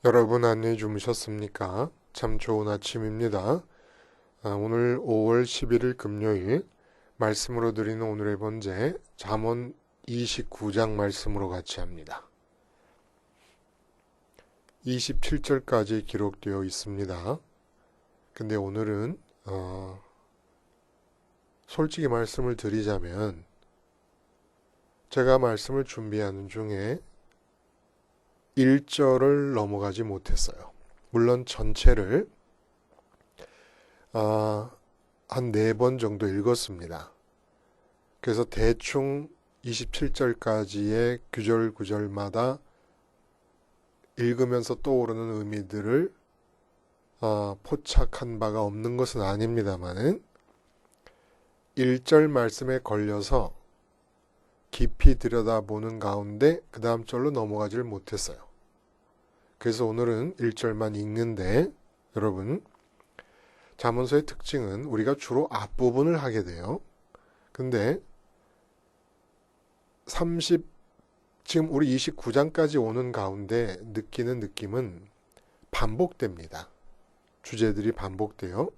여러분 안녕히 주무셨습니까? 참 좋은 아침입니다. 오늘 5월 11일 금요일 말씀으로 드리는 오늘의 번제 잠언 29장 말씀으로 같이 합니다. 27절까지 기록되어 있습니다. 근데 오늘은 솔직히 말씀을 드리자면 제가 말씀을 준비하는 중에 1절을 넘어가지 못했어요. 물론 전체를 한 4번 정도 읽었습니다. 그래서 대충 27절까지의 구절마다 읽으면서 떠오르는 의미들을 포착한 바가 없는 것은 아닙니다만은 1절 말씀에 걸려서 깊이 들여다보는 가운데 그 다음 절로 넘어가지를 못했어요. 그래서 오늘은 1절만 읽는데 여러분 잠언서의 특징은 우리가 주로 앞부분을 하게 돼요. 근데 지금 우리 29장까지 오는 가운데 느끼는 느낌은 반복됩니다. 주제들이 반복돼요.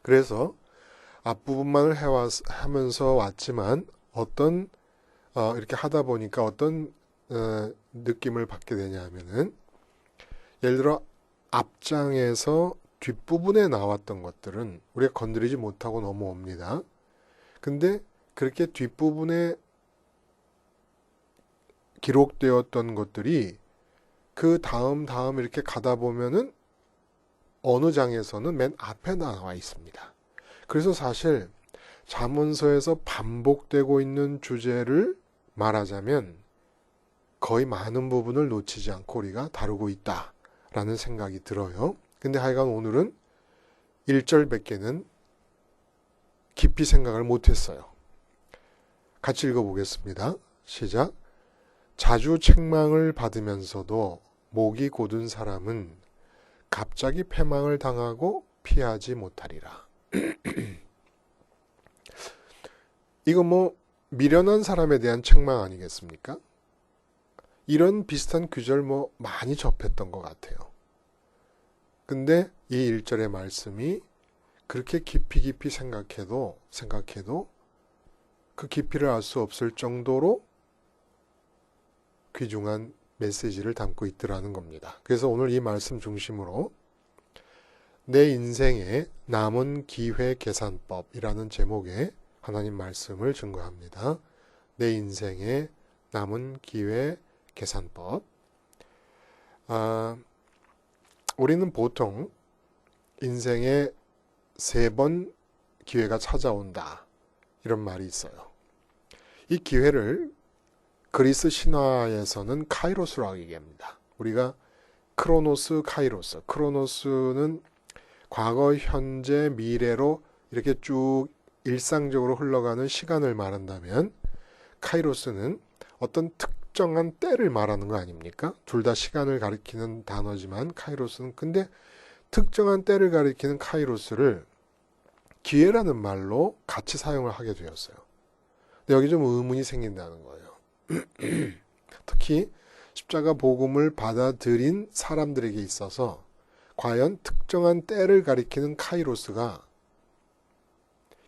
그래서 앞부분만을 하면서 왔지만 이렇게 하다 보니까 어떤 느낌을 받게 되냐 하면은 예를 들어 앞장에서 뒷부분에 나왔던 것들은 우리가 건드리지 못하고 넘어옵니다. 근데 그렇게 뒷부분에 기록되었던 것들이 그 다음 이렇게 가다 보면은 어느 장에서는 맨 앞에 나와 있습니다. 그래서 사실 잠언서에서 반복되고 있는 주제를 말하자면 거의 많은 부분을 놓치지 않고 우리가 다루고 있다라는 생각이 들어요. 근데 하여간 오늘은 1절밖에는 깊이 생각을 못했어요. 같이 읽어보겠습니다. 시작. 자주 책망을 받으면서도 목이 곧은 사람은 갑자기 패망을 당하고 피하지 못하리라. 이거 미련한 사람에 대한 책망 아니겠습니까? 이런 비슷한 구절 많이 접했던 것 같아요. 근데 이 1절의 말씀이 그렇게 깊이 생각해도 그 깊이를 알 수 없을 정도로 귀중한 메시지를 담고 있더라는 겁니다. 그래서 오늘 이 말씀 중심으로 내 인생의 남은 기회 계산법이라는 제목의 하나님 말씀을 증거합니다. 내 인생의 남은 기회 계산법. 우리는 보통 인생에 3번 기회가 찾아온다. 이런 말이 있어요. 이 기회를 그리스 신화에서는 카이로스라고 얘기합니다. 우리가 크로노스, 카이로스. 크로노스는 과거, 현재, 미래로 이렇게 쭉 일상적으로 흘러가는 시간을 말한다면 카이로스는 어떤 특정한 때를 말하는 거 아닙니까? 둘 다 시간을 가리키는 단어지만 카이로스는 근데 특정한 때를 가리키는 카이로스를 기회라는 말로 같이 사용을 하게 되었어요. 근데 여기 좀 의문이 생긴다는 거예요. 특히 십자가 복음을 받아들인 사람들에게 있어서 과연 특정한 때를 가리키는 카이로스가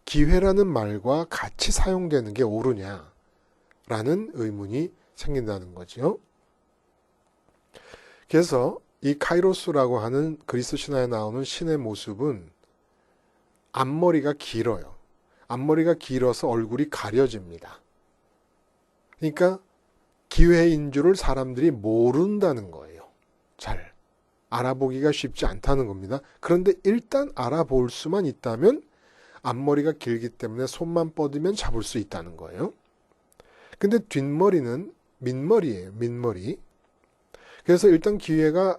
기회라는 말과 같이 사용되는 게 옳으냐라는 의문이 생긴다는 거죠. 그래서 이 카이로스라고 하는 그리스 신화에 나오는 신의 모습은 앞머리가 길어요. 앞머리가 길어서 얼굴이 가려집니다. 그러니까 기회인 줄을 사람들이 모른다는 거예요. 잘 알아보기가 쉽지 않다는 겁니다. 그런데 일단 알아볼 수만 있다면 앞머리가 길기 때문에 손만 뻗으면 잡을 수 있다는 거예요. 근데 뒷머리는 민머리예요. 민머리. 그래서 일단 기회가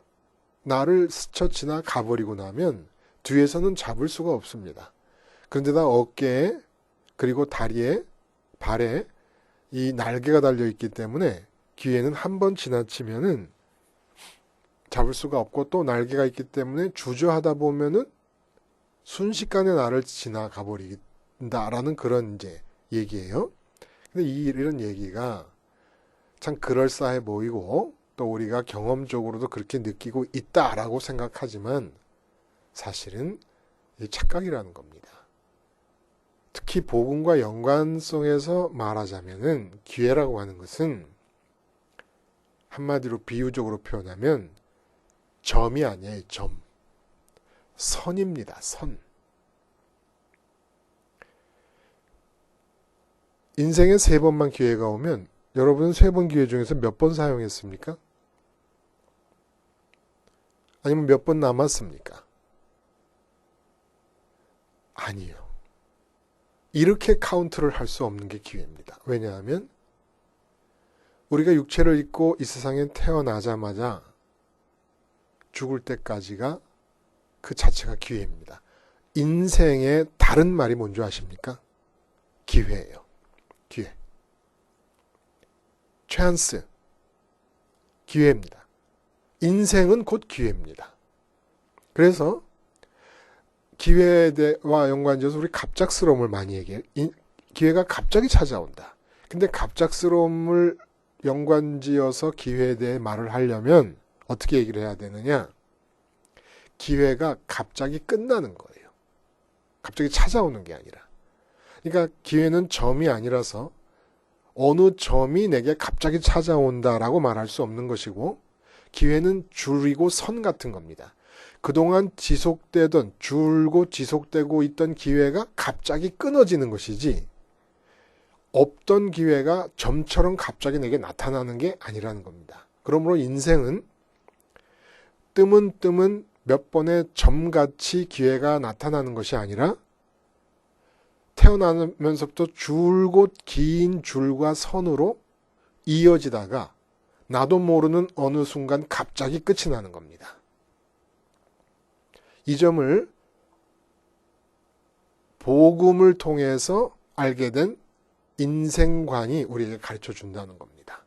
나를 스쳐 지나가 버리고 나면 뒤에서는 잡을 수가 없습니다. 그런데다 어깨에 그리고 다리에 발에 이 날개가 달려있기 때문에 기회는 한 번 지나치면은 잡을 수가 없고 또 날개가 있기 때문에 주저하다 보면은 순식간에 나를 지나가 버린다라는 그런 이제 얘기예요. 근데 이런 얘기가 참 그럴싸해 보이고 또 우리가 경험적으로도 그렇게 느끼고 있다라고 생각하지만 사실은 이 착각이라는 겁니다. 특히 복음과 연관성에서 말하자면은 기회라고 하는 것은 한마디로 비유적으로 표현하면 점이 아니에요. 점. 선입니다. 선. 인생에 3번만 기회가 오면 여러분은 3번 기회 중에서 몇 번 사용했습니까? 아니면 몇 번 남았습니까? 아니요. 이렇게 카운트를 할 수 없는 게 기회입니다. 왜냐하면 우리가 육체를 입고 이 세상에 태어나자마자 죽을 때까지가 그 자체가 기회입니다. 인생의 다른 말이 뭔지 아십니까? 기회예요. 기회. 찬스. 기회입니다. 인생은 곧 기회입니다. 그래서 기회와 연관지어서 우리 갑작스러움을 많이 얘기해요. 기회가 갑자기 찾아온다. 근데 갑작스러움을 연관지어서 기회에 대해 말을 하려면 어떻게 얘기를 해야 되느냐? 기회가 갑자기 끝나는 거예요. 갑자기 찾아오는 게 아니라. 그러니까 기회는 점이 아니라서 어느 점이 내게 갑자기 찾아온다라고 말할 수 없는 것이고, 기회는 줄이고 선 같은 겁니다. 그동안 줄고 지속되고 있던 기회가 갑자기 끊어지는 것이지, 없던 기회가 점처럼 갑자기 내게 나타나는 게 아니라는 겁니다. 그러므로 인생은 뜨문뜨문 몇 번의 점같이 기회가 나타나는 것이 아니라 태어나면서부터 줄곧 긴 줄과 선으로 이어지다가 나도 모르는 어느 순간 갑자기 끝이 나는 겁니다. 이 점을 복음을 통해서 알게 된 인생관이 우리에게 가르쳐 준다는 겁니다.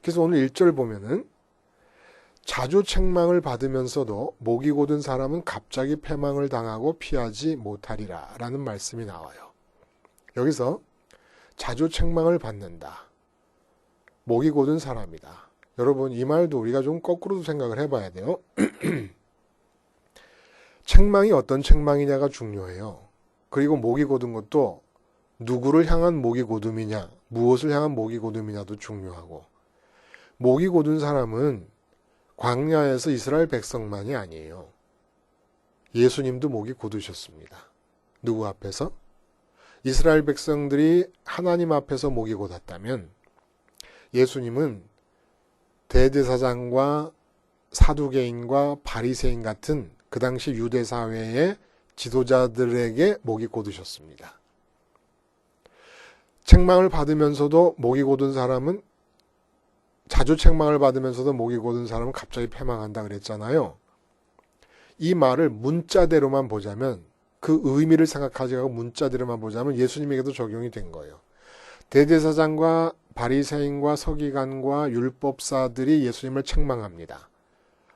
그래서 오늘 1절 보면은 자주 책망을 받으면서도 목이 곧은 사람은 갑자기 패망을 당하고 피하지 못하리라 라는 말씀이 나와요. 여기서 자주 책망을 받는다. 목이 곧은 사람이다. 여러분, 이 말도 우리가 좀 거꾸로도 생각을 해봐야 돼요. 책망이 어떤 책망이냐가 중요해요. 그리고 목이 곧은 것도 누구를 향한 목이 곧음이냐, 무엇을 향한 목이 곧음이냐도 중요하고, 목이 곧은 사람은 광야에서 이스라엘 백성만이 아니에요. 예수님도 목이 곧으셨습니다. 누구 앞에서? 이스라엘 백성들이 하나님 앞에서 목이 곧았다면 예수님은 대제사장과 사두개인과 바리새인 같은 그 당시 유대 사회의 지도자들에게 목이 곧으셨습니다. 책망을 받으면서도 목이 곧은 사람은, 자주 책망을 받으면서도 목이 곧은 사람은 갑자기 패망한다 그랬잖아요. 이 말을 문자대로만 보자면, 그 의미를 생각하지 않고 문자대로만 보자면 예수님에게도 적용이 된 거예요. 대제사장과 바리새인과 서기관과 율법사들이 예수님을 책망합니다.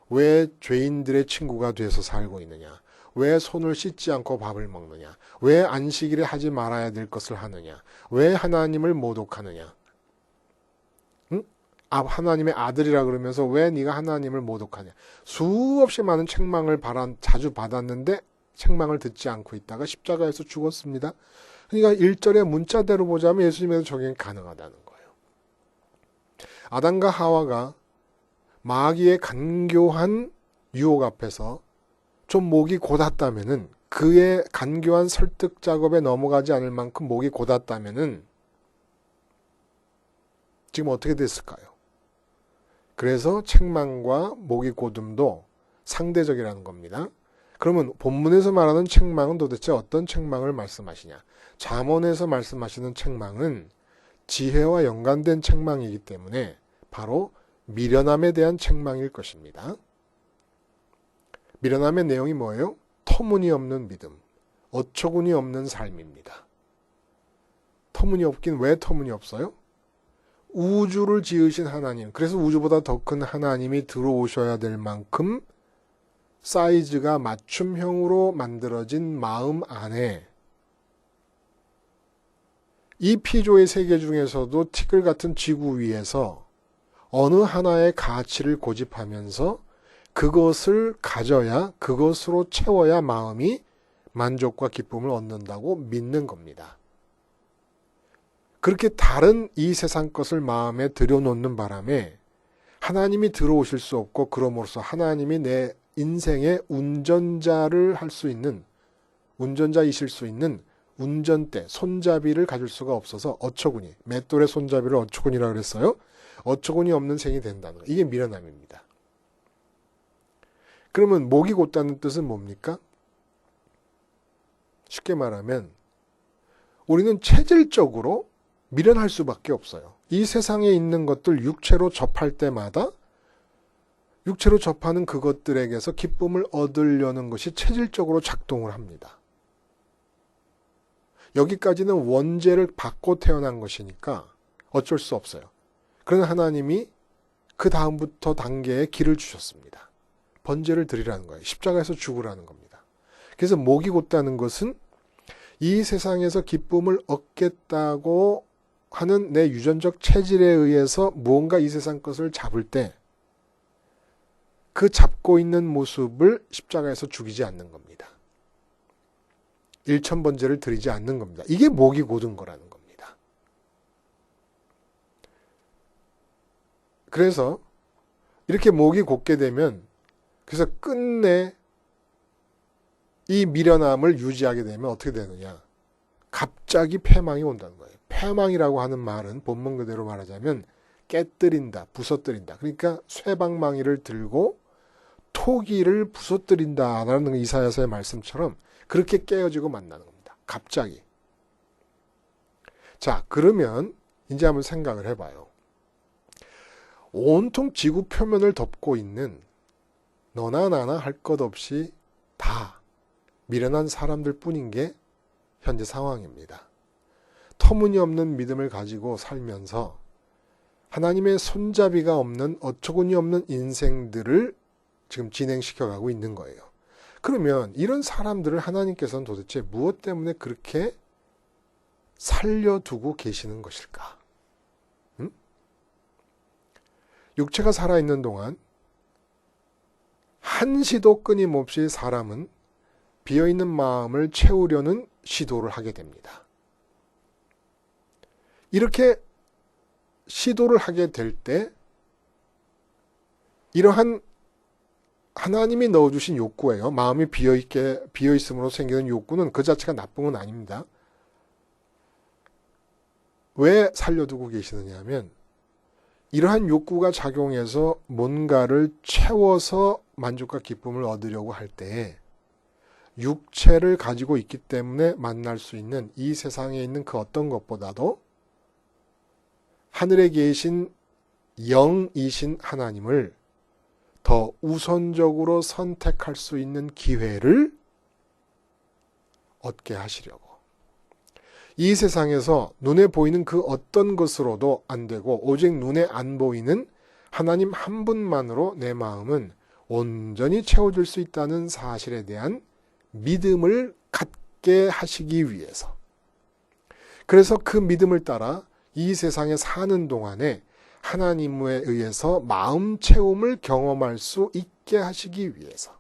왜 죄인들의 친구가 돼서 살고 있느냐? 왜 손을 씻지 않고 밥을 먹느냐? 왜 안식일에 하지 말아야 될 것을 하느냐? 왜 하나님을 모독하느냐? 응? 하나님의 아들이라 그러면서 왜 네가 하나님을 모독하냐? 수없이 많은 책망을 자주 받았는데 책망을 듣지 않고 있다가 십자가에서 죽었습니다. 그러니까 1절의 문자대로 보자면 예수님에도 적용이 가능하다는 거예요. 아담과 하와가 마귀의 간교한 유혹 앞에서 좀 목이 곧았다면은, 그의 간교한 설득 작업에 넘어가지 않을 만큼 목이 곧았다면은 지금 어떻게 됐을까요? 그래서 책망과 목이 곧음도 상대적이라는 겁니다. 그러면 본문에서 말하는 책망은 도대체 어떤 책망을 말씀하시냐? 잠언에서 말씀하시는 책망은 지혜와 연관된 책망이기 때문에 바로 미련함에 대한 책망일 것입니다. 미련함의 내용이 뭐예요? 터무니없는 믿음, 어처구니 없는 삶입니다. 터무니없긴 왜 터무니없어요? 우주를 지으신 하나님, 그래서 우주보다 더 큰 하나님이 들어오셔야 될 만큼 사이즈가 맞춤형으로 만들어진 마음 안에 이 피조의 세계 중에서도 티끌 같은 지구 위에서 어느 하나의 가치를 고집하면서 그것을 가져야, 그것으로 채워야 마음이 만족과 기쁨을 얻는다고 믿는 겁니다. 그렇게 다른 이 세상 것을 마음에 들여놓는 바람에 하나님이 들어오실 수 없고, 그럼으로써 하나님이 내 인생의 운전자를 할 수 있는, 운전자이실 수 있는 운전대, 손잡이를 가질 수가 없어서 어처구니, 맷돌의 손잡이를 어처구니라고 그랬어요. 어처구니 없는 생이 된다는 거. 이게 미련함입니다. 그러면 목이 곧다는 뜻은 뭡니까? 쉽게 말하면 우리는 체질적으로 미련할 수밖에 없어요. 이 세상에 있는 것들 육체로 접할 때마다 육체로 접하는 그것들에게서 기쁨을 얻으려는 것이 체질적으로 작동을 합니다. 여기까지는 원죄를 받고 태어난 것이니까 어쩔 수 없어요. 그러나 하나님이 그 다음부터 단계에 길을 주셨습니다. 번제를 드리라는 거예요. 십자가에서 죽으라는 겁니다. 그래서 목이 곧다는 것은 이 세상에서 기쁨을 얻겠다고 하는 내 유전적 체질에 의해서 무언가 이 세상 것을 잡을 때 그 잡고 있는 모습을 십자가에서 죽이지 않는 겁니다. 일천번제를 드리지 않는 겁니다. 이게 목이 곧은 거라는 겁니다. 그래서 이렇게 목이 곧게 되면, 그래서 끝내 이 미련함을 유지하게 되면 어떻게 되느냐? 갑자기 패망이 온다는 거예요. 패망이라고 하는 말은 본문 그대로 말하자면 깨뜨린다, 부서뜨린다. 그러니까 쇠방망이를 들고 토기를 부서뜨린다라는 이사야서의 말씀처럼 그렇게 깨어지고 만나는 겁니다. 갑자기. 자, 그러면 이제 한번 생각을 해봐요. 온통 지구 표면을 덮고 있는 너나 나나 할 것 없이 다 미련한 사람들 뿐인 게 현재 상황입니다. 터무니없는 믿음을 가지고 살면서 하나님의 손잡이가 없는 어처구니 없는 인생들을 지금 진행시켜가고 있는 거예요. 그러면 이런 사람들을 하나님께서는 도대체 무엇 때문에 그렇게 살려두고 계시는 것일까? 육체가 살아있는 동안 한시도 끊임없이 사람은 비어있는 마음을 채우려는 시도를 하게 됩니다. 이렇게 시도를 하게 될 때 이러한 하나님이 넣어주신 욕구예요. 마음이 비어있음으로 생기는 욕구는 그 자체가 나쁜 건 아닙니다. 왜 살려두고 계시느냐 하면 이러한 욕구가 작용해서 뭔가를 채워서 만족과 기쁨을 얻으려고 할 때에 육체를 가지고 있기 때문에 만날 수 있는 이 세상에 있는 그 어떤 것보다도 하늘에 계신 영이신 하나님을 더 우선적으로 선택할 수 있는 기회를 얻게 하시려고. 이 세상에서 눈에 보이는 그 어떤 것으로도 안 되고 오직 눈에 안 보이는 하나님 한 분만으로 내 마음은 온전히 채워줄 수 있다는 사실에 대한 믿음을 갖게 하시기 위해서. 그래서 그 믿음을 따라 이 세상에 사는 동안에 하나님에 의해서 마음 채움을 경험할 수 있게 하시기 위해서.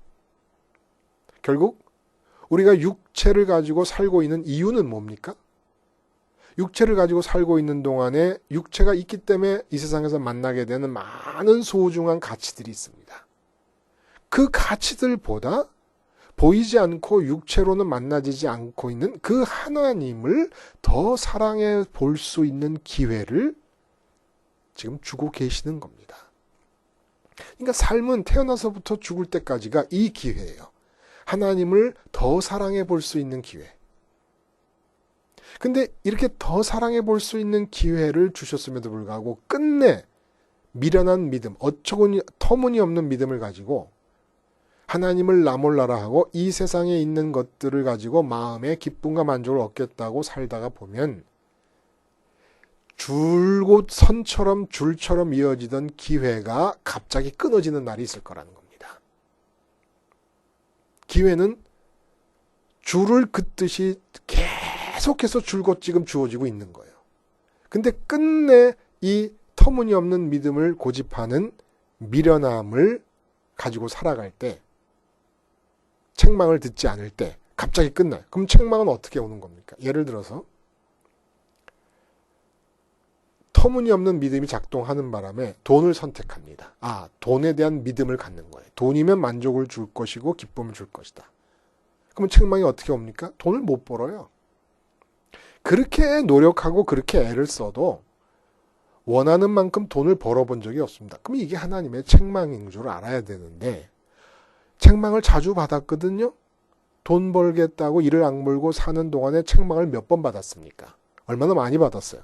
결국 우리가 육체를 가지고 살고 있는 이유는 뭡니까? 육체를 가지고 살고 있는 동안에 육체가 있기 때문에 이 세상에서 만나게 되는 많은 소중한 가치들이 있습니다. 그 가치들보다 보이지 않고 육체로는 만나지지 않고 있는 그 하나님을 더 사랑해 볼 수 있는 기회를 지금 주고 계시는 겁니다. 그러니까 삶은 태어나서부터 죽을 때까지가 이 기회예요. 하나님을 더 사랑해 볼 수 있는 기회. 근데 이렇게 더 사랑해 볼 수 있는 기회를 주셨음에도 불구하고 끝내 미련한 믿음, 어처구니 터무니없는 믿음을 가지고 하나님을 나몰라라 하고 이 세상에 있는 것들을 가지고 마음의 기쁨과 만족을 얻겠다고 살다가 보면 줄곧 선처럼 줄처럼 이어지던 기회가 갑자기 끊어지는 날이 있을 거라는 겁니다. 기회는 줄을 긋듯이 계속해서 줄곧 지금 주어지고 있는 거예요. 근데 끝내 이 터무니없는 믿음을 고집하는 미련함을 가지고 살아갈 때, 책망을 듣지 않을 때 갑자기 끝나요. 그럼 책망은 어떻게 오는 겁니까? 예를 들어서 터무니없는 믿음이 작동하는 바람에 돈을 선택합니다. 돈에 대한 믿음을 갖는 거예요. 돈이면 만족을 줄 것이고 기쁨을 줄 것이다. 그러면 책망이 어떻게 옵니까? 돈을 못 벌어요. 그렇게 노력하고 그렇게 애를 써도 원하는 만큼 돈을 벌어본 적이 없습니다. 그럼 이게 하나님의 책망인 줄 알아야 되는데, 책망을 자주 받았거든요. 돈 벌겠다고 일을 악물고 사는 동안에 책망을 몇 번 받았습니까? 얼마나 많이 받았어요.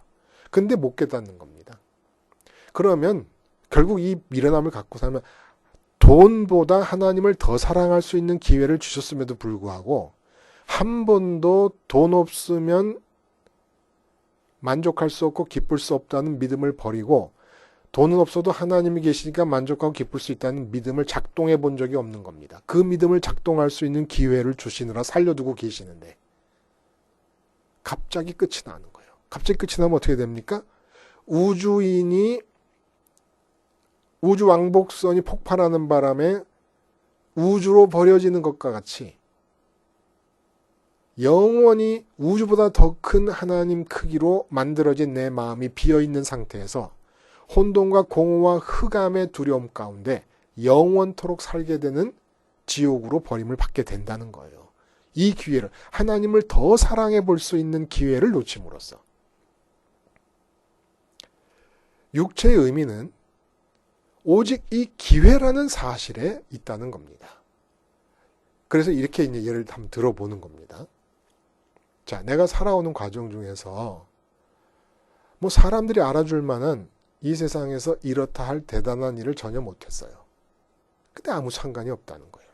근데 못 깨닫는 겁니다. 그러면 결국 이 미련함을 갖고 살면 돈보다 하나님을 더 사랑할 수 있는 기회를 주셨음에도 불구하고 한 번도 돈 없으면 만족할 수 없고 기쁠 수 없다는 믿음을 버리고, 돈은 없어도 하나님이 계시니까 만족하고 기쁠 수 있다는 믿음을 작동해 본 적이 없는 겁니다. 그 믿음을 작동할 수 있는 기회를 주시느라 살려두고 계시는데 갑자기 끝이 나는 거예요. 갑자기 끝이 나면 어떻게 됩니까? 우주 왕복선이 폭발하는 바람에 우주로 버려지는 것과 같이 영원히 우주보다 더 큰 하나님 크기로 만들어진 내 마음이 비어있는 상태에서 혼돈과 공허와 흑암의 두려움 가운데 영원토록 살게 되는 지옥으로 버림을 받게 된다는 거예요. 이 기회를, 하나님을 더 사랑해 볼 수 있는 기회를 놓침으로써. 육체의 의미는 오직 이 기회라는 사실에 있다는 겁니다. 그래서 이렇게 이제 예를 한번 들어보는 겁니다. 자, 내가 살아오는 과정 중에서 뭐 사람들이 알아줄 만한 이 세상에서 이렇다 할 대단한 일을 전혀 못했어요. 근데 아무 상관이 없다는 거예요.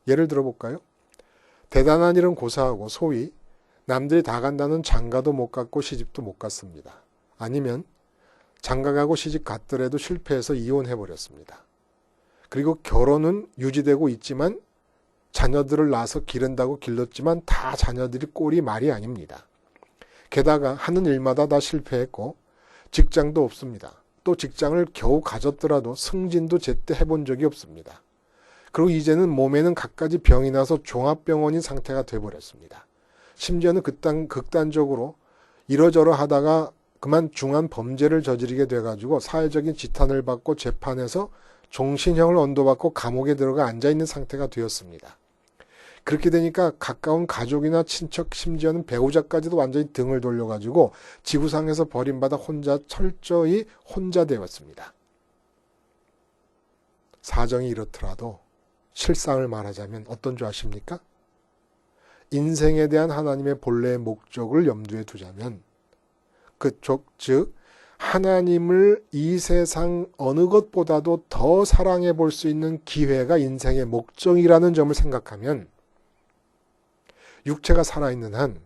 예를 들어볼까요? 대단한 일은 고사하고 소위 남들이 다 간다는 장가도 못 갔고 시집도 못 갔습니다. 아니면 장가가고 시집 갔더라도 실패해서 이혼해버렸습니다. 그리고 결혼은 유지되고 있지만 자녀들을 낳아서 기른다고 길렀지만 다 자녀들이 꼴이 말이 아닙니다. 게다가 하는 일마다 다 실패했고 직장도 없습니다. 또 직장을 겨우 가졌더라도 승진도 제때 해본 적이 없습니다. 그리고 이제는 몸에는 갖가지 병이 나서 종합병원인 상태가 돼버렸습니다. 심지어는 극단적으로 이러저러 하다가 그만 중한 범죄를 저지르게 돼가지고 사회적인 지탄을 받고 재판에서 종신형을 언도받고 감옥에 들어가 앉아있는 상태가 되었습니다. 그렇게 되니까 가까운 가족이나 친척, 심지어는 배우자까지도 완전히 등을 돌려가지고 지구상에서 버림받아 철저히 혼자 되었습니다. 사정이 이렇더라도 실상을 말하자면 어떤 줄 아십니까? 인생에 대한 하나님의 본래의 목적을 염두에 두자면 즉 하나님을 이 세상 어느 것보다도 더 사랑해 볼 수 있는 기회가 인생의 목적이라는 점을 생각하면 육체가 살아있는 한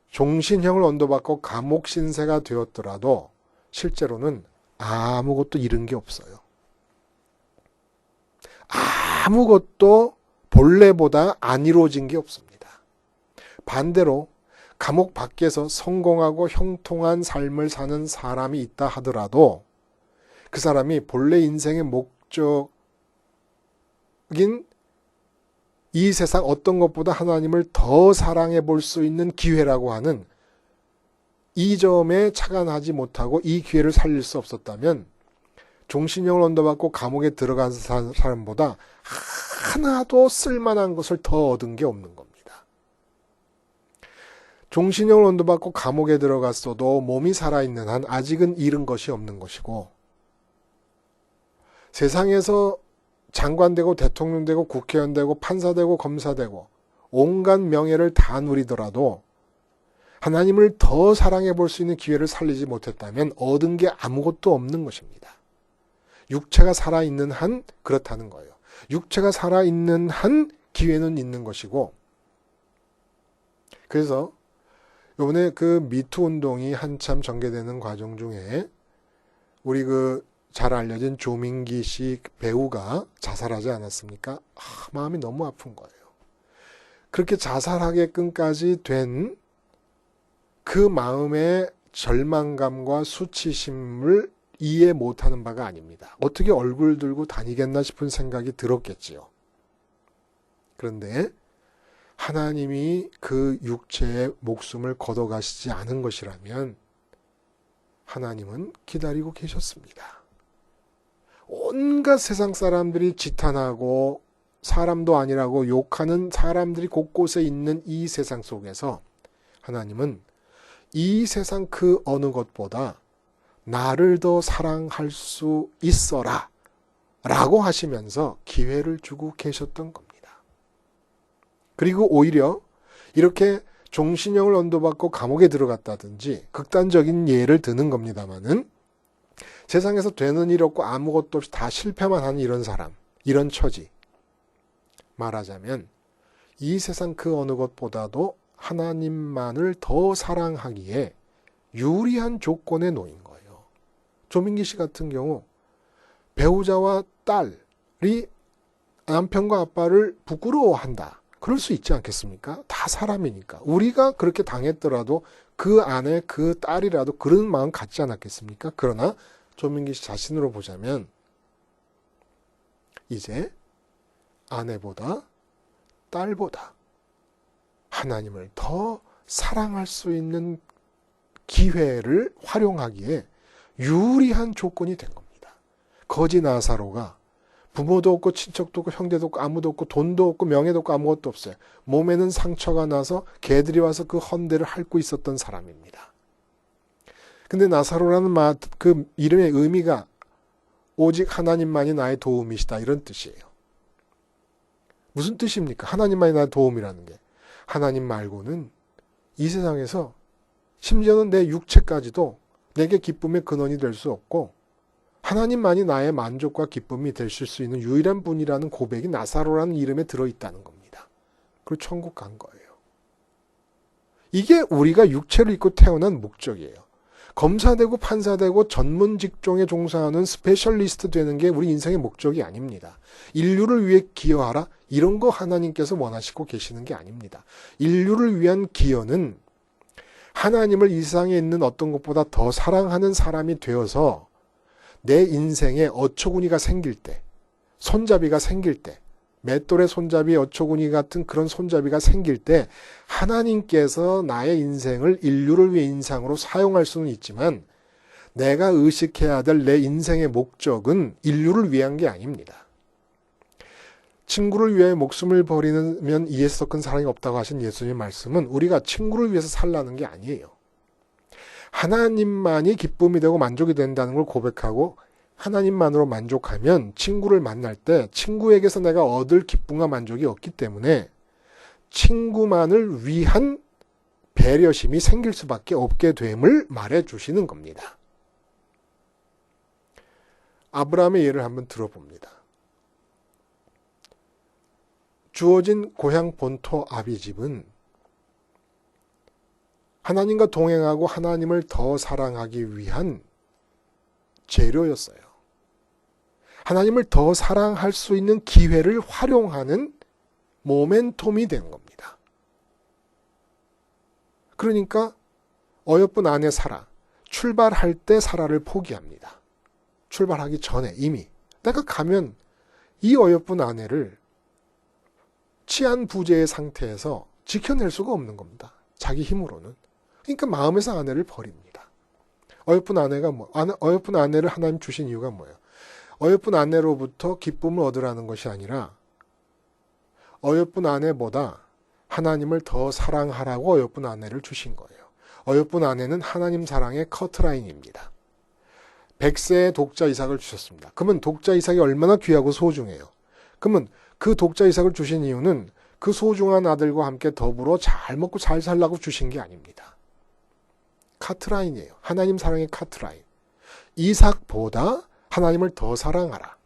종신형을 언도받고 감옥 신세가 되었더라도 실제로는 아무것도 잃은 게 없어요. 아무것도 본래보다 안 이루어진 게 없습니다. 반대로 감옥 밖에서 성공하고 형통한 삶을 사는 사람이 있다 하더라도 그 사람이 본래 인생의 목적인 이 세상 어떤 것보다 하나님을 더 사랑해 볼 수 있는 기회라고 하는 이 점에 착안하지 못하고 이 기회를 살릴 수 없었다면 종신형을 언도받고 감옥에 들어간 사람보다 하나도 쓸만한 것을 더 얻은 게 없는 겁니다. 종신형을 언도받고 감옥에 들어갔어도 몸이 살아있는 한 아직은 잃은 것이 없는 것이고, 세상에서 장관 되고 대통령 되고 국회의원 되고 판사 되고 검사 되고 온갖 명예를 다 누리더라도 하나님을 더 사랑해 볼 수 있는 기회를 살리지 못했다면 얻은 게 아무것도 없는 것입니다. 육체가 살아있는 한 그렇다는 거예요. 육체가 살아있는 한 기회는 있는 것이고, 그래서 이번에 그 미투 운동이 한참 전개되는 과정 중에 우리 잘 알려진 조민기 씨 배우가 자살하지 않았습니까? 마음이 너무 아픈 거예요. 그렇게 자살하게끔까지 된 그 마음의 절망감과 수치심을 이해 못하는 바가 아닙니다. 어떻게 얼굴 들고 다니겠나 싶은 생각이 들었겠지요. 그런데 하나님이 그 육체의 목숨을 걷어가시지 않은 것이라면 하나님은 기다리고 계셨습니다. 온갖 세상 사람들이 지탄하고 사람도 아니라고 욕하는 사람들이 곳곳에 있는 이 세상 속에서 하나님은 이 세상 그 어느 것보다 나를 더 사랑할 수 있어라 라고 하시면서 기회를 주고 계셨던 겁니다. 그리고 오히려 이렇게 종신형을 언도받고 감옥에 들어갔다든지 극단적인 예를 드는 겁니다마는 세상에서 되는 일 없고 아무것도 없이 다 실패만 하는 이런 사람, 이런 처지. 말하자면 이 세상 그 어느 것보다도 하나님만을 더 사랑하기에 유리한 조건에 놓인 거예요. 조민기 씨 같은 경우 배우자와 딸이 남편과 아빠를 부끄러워한다. 그럴 수 있지 않겠습니까? 다 사람이니까. 우리가 그렇게 당했더라도 그 안에 그 딸이라도 그런 마음 갖지 않았겠습니까? 그러나 조민기 씨 자신으로 보자면 이제 아내보다 딸보다 하나님을 더 사랑할 수 있는 기회를 활용하기에 유리한 조건이 된 겁니다. 거지 나사로가 부모도 없고 친척도 없고 형제도 없고 아무도 없고 돈도 없고 명예도 없고 아무것도 없어요. 몸에는 상처가 나서 개들이 와서 그 헌대를 핥고 있었던 사람입니다. 근데 나사로라는 그 이름의 의미가 오직 하나님만이 나의 도움이시다 이런 뜻이에요. 무슨 뜻입니까? 하나님만이 나의 도움이라는 게. 하나님 말고는 이 세상에서 심지어는 내 육체까지도 내게 기쁨의 근원이 될 수 없고 하나님만이 나의 만족과 기쁨이 되실 수 있는 유일한 분이라는 고백이 나사로라는 이름에 들어있다는 겁니다. 그리고 천국 간 거예요. 이게 우리가 육체를 입고 태어난 목적이에요. 검사되고 판사되고 전문 직종에 종사하는 스페셜리스트 되는 게 우리 인생의 목적이 아닙니다. 인류를 위해 기여하라? 이런 거 하나님께서 원하시고 계시는 게 아닙니다. 인류를 위한 기여는 하나님을 이 세상에 있는 어떤 것보다 더 사랑하는 사람이 되어서 내 인생에 어처구니가 생길 때, 손잡이가 생길 때, 맷돌의 손잡이, 어처구니 같은 그런 손잡이가 생길 때 하나님께서 나의 인생을 인류를 위해 인상으로 사용할 수는 있지만 내가 의식해야 될 내 인생의 목적은 인류를 위한 게 아닙니다. 친구를 위해 목숨을 버리면 이에서 더 큰 사랑이 없다고 하신 예수님의 말씀은 우리가 친구를 위해서 살라는 게 아니에요. 하나님만이 기쁨이 되고 만족이 된다는 걸 고백하고 하나님만으로 만족하면 친구를 만날 때 친구에게서 내가 얻을 기쁨과 만족이 없기 때문에 친구만을 위한 배려심이 생길 수밖에 없게 됨을 말해 주시는 겁니다. 아브라함의 예를 한번 들어봅니다. 주어진 고향 본토 아비집은 하나님과 동행하고 하나님을 더 사랑하기 위한 재료였어요. 하나님을 더 사랑할 수 있는 기회를 활용하는 모멘텀이 된 겁니다. 그러니까 어여쁜 아내 사라, 출발할 때 사라를 포기합니다. 출발하기 전에 이미 내가 가면 이 어여쁜 아내를 치안 부재의 상태에서 지켜낼 수가 없는 겁니다. 자기 힘으로는. 그러니까 마음에서 아내를 버립니다. 어여쁜 아내를 하나님 주신 이유가 뭐예요? 어여쁜 아내로부터 기쁨을 얻으라는 것이 아니라 어여쁜 아내보다 하나님을 더 사랑하라고 어여쁜 아내를 주신 거예요. 어여쁜 아내는 하나님 사랑의 커트라인입니다. 100세의 독자 이삭을 주셨습니다. 그러면 독자 이삭이 얼마나 귀하고 소중해요. 그러면 그 독자 이삭을 주신 이유는 그 소중한 아들과 함께 더불어 잘 먹고 잘 살라고 주신 게 아닙니다. 카트라인이에요. 하나님 사랑의 카트라인. 이삭보다 하나님을 더 사랑하라.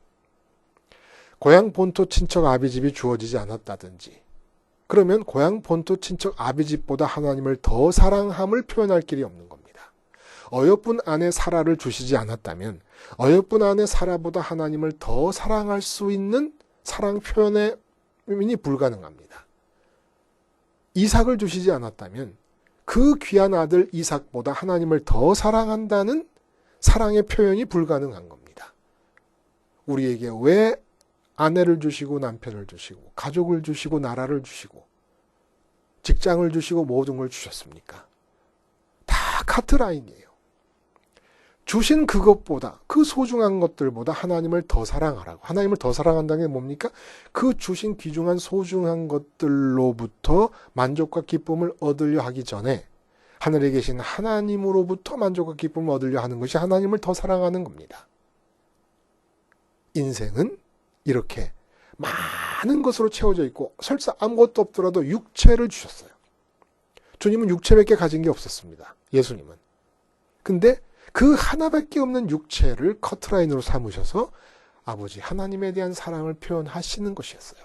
고향 본토 친척 아비집이 주어지지 않았다든지 그러면 고향 본토 친척 아비집보다 하나님을 더 사랑함을 표현할 길이 없는 겁니다. 어여쁜 아내 사라를 주시지 않았다면 어여쁜 아내 사라보다 하나님을 더 사랑할 수 있는 사랑 표현이 불가능합니다. 이삭을 주시지 않았다면 그 귀한 아들 이삭보다 하나님을 더 사랑한다는 사랑의 표현이 불가능한 겁니다. 우리에게 왜 아내를 주시고 남편을 주시고 가족을 주시고 나라를 주시고 직장을 주시고 모든 걸 주셨습니까? 다 카트라인이에요. 주신 그것보다, 그 소중한 것들보다 하나님을 더 사랑하라고. 하나님을 더 사랑한다는 게 뭡니까? 그 주신 귀중한 소중한 것들로부터 만족과 기쁨을 얻으려 하기 전에 하늘에 계신 하나님으로부터 만족과 기쁨을 얻으려 하는 것이 하나님을 더 사랑하는 겁니다. 인생은 이렇게 많은 것으로 채워져 있고 설사 아무것도 없더라도 육체를 주셨어요. 주님은 육체밖에 가진 게 없었습니다. 예수님은. 근데 그 하나밖에 없는 육체를 커트라인으로 삼으셔서 아버지 하나님에 대한 사랑을 표현하시는 것이었어요.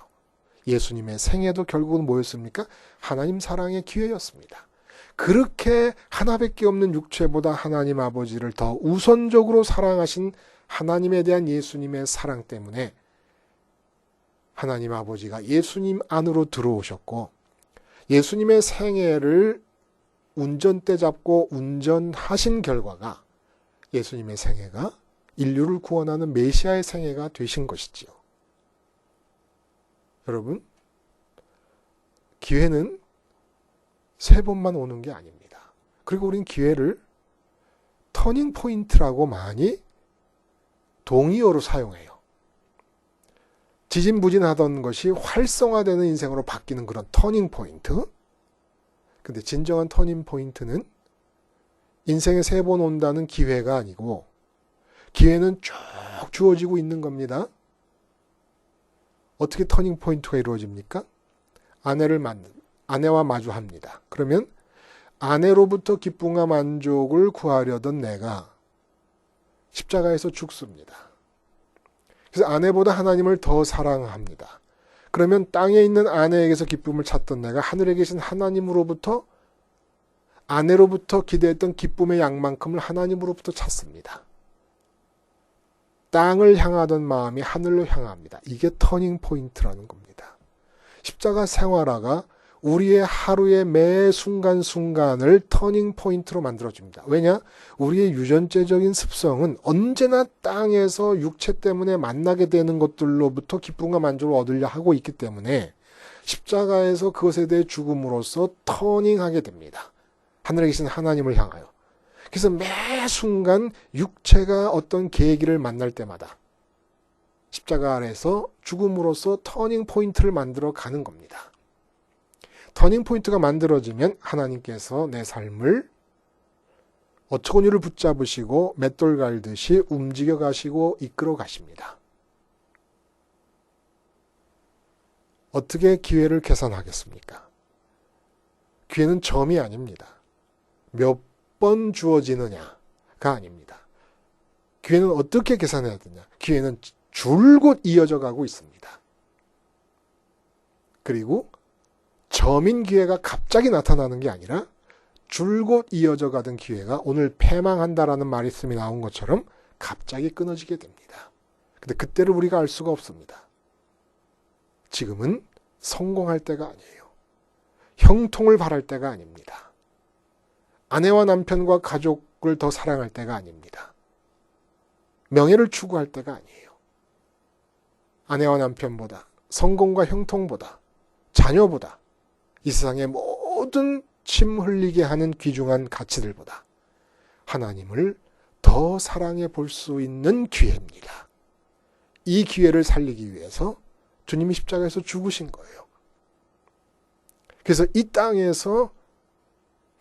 예수님의 생애도 결국은 뭐였습니까? 하나님 사랑의 기회였습니다. 그렇게 하나밖에 없는 육체보다 하나님 아버지를 더 우선적으로 사랑하신 하나님에 대한 예수님의 사랑 때문에 하나님 아버지가 예수님 안으로 들어오셨고 예수님의 생애를 운전대 잡고 운전하신 결과가 예수님의 생애가 인류를 구원하는 메시아의 생애가 되신 것이지요. 여러분, 기회는 3번만 오는 게 아닙니다. 그리고 우린 기회를 터닝 포인트라고 많이 동의어로 사용해요. 지진부진하던 것이 활성화되는 인생으로 바뀌는 그런 터닝 포인트. 근데 진정한 터닝 포인트는 인생에 3번 온다는 기회가 아니고 기회는 쭉 주어지고 있는 겁니다. 어떻게 터닝 포인트가 이루어집니까? 아내와 마주합니다. 그러면 아내로부터 기쁨과 만족을 구하려던 내가 십자가에서 죽습니다. 그래서 아내보다 하나님을 더 사랑합니다. 그러면 땅에 있는 아내에게서 기쁨을 찾던 내가 하늘에 계신 하나님으로부터 아내로부터 기대했던 기쁨의 양만큼을 하나님으로부터 찾습니다. 땅을 향하던 마음이 하늘로 향합니다. 이게 터닝 포인트라는 겁니다. 십자가 생활화가 우리의 하루의 매 순간순간을 터닝 포인트로 만들어줍니다. 왜냐? 우리의 유전체적인 습성은 언제나 땅에서 육체 때문에 만나게 되는 것들로부터 기쁨과 만족을 얻으려 하고 있기 때문에 십자가에서 그것에 대해 죽음으로써 터닝하게 됩니다. 하늘에 계신 하나님을 향하여. 그래서 매 순간 육체가 어떤 계기를 만날 때마다 십자가 아래에서 죽음으로써 터닝 포인트를 만들어 가는 겁니다. 터닝 포인트가 만들어지면 하나님께서 내 삶을 어처구니를 붙잡으시고 맷돌 갈듯이 움직여 가시고 이끌어 가십니다. 어떻게 기회를 계산하겠습니까? 기회는 점이 아닙니다. 몇 번 주어지느냐가 아닙니다. 기회는 어떻게 계산해야 되냐? 기회는 줄곧 이어져 가고 있습니다. 그리고 점인 기회가 갑자기 나타나는 게 아니라 줄곧 이어져 가던 기회가 오늘 패망한다라는 말씀이 나온 것처럼 갑자기 끊어지게 됩니다. 근데 그때를 우리가 알 수가 없습니다. 지금은 성공할 때가 아니에요. 형통을 바랄 때가 아닙니다. 아내와 남편과 가족을 더 사랑할 때가 아닙니다. 명예를 추구할 때가 아니에요. 아내와 남편보다, 성공과 형통보다, 자녀보다, 이 세상의 모든 침 흘리게 하는 귀중한 가치들보다 하나님을 더 사랑해 볼 수 있는 기회입니다. 이 기회를 살리기 위해서 주님이 십자가에서 죽으신 거예요. 그래서 이 땅에서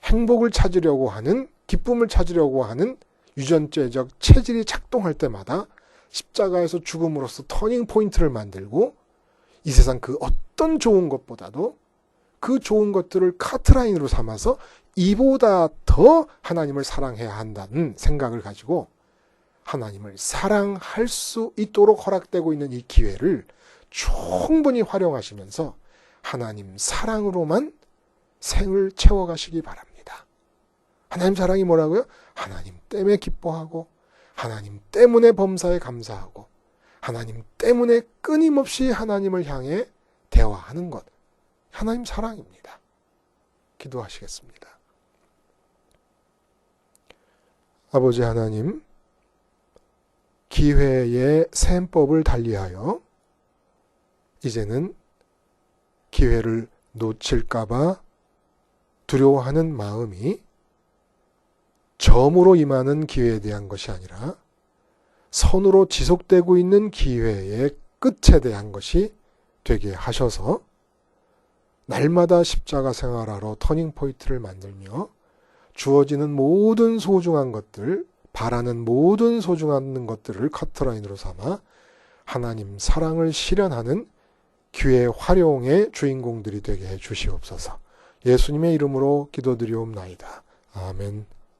행복을 찾으려고 하는, 기쁨을 찾으려고 하는 유전체적 체질이 작동할 때마다 십자가에서 죽음으로써 터닝 포인트를 만들고 이 세상 그 어떤 좋은 것보다도 그 좋은 것들을 카트라인으로 삼아서 이보다 더 하나님을 사랑해야 한다는 생각을 가지고 하나님을 사랑할 수 있도록 허락되고 있는 이 기회를 충분히 활용하시면서 하나님 사랑으로만 생을 채워가시기 바랍니다. 하나님 사랑이 뭐라고요? 하나님 때문에 기뻐하고 하나님 때문에 범사에 감사하고 하나님 때문에 끊임없이 하나님을 향해 대화하는 것. 하나님 사랑입니다. 기도하시겠습니다. 아버지 하나님, 기회의 셈법을 달리하여 이제는 기회를 놓칠까봐 두려워하는 마음이 점으로 임하는 기회에 대한 것이 아니라 선으로 지속되고 있는 기회의 끝에 대한 것이 되게 하셔서 날마다 십자가 생활하러 터닝포인트를 만들며 주어지는 모든 소중한 것들, 바라는 모든 소중한 것들을 커트라인으로 삼아 하나님 사랑을 실현하는 기회 활용의 주인공들이 되게 해 주시옵소서. 예수님의 이름으로 기도드리옵나이다. 아멘.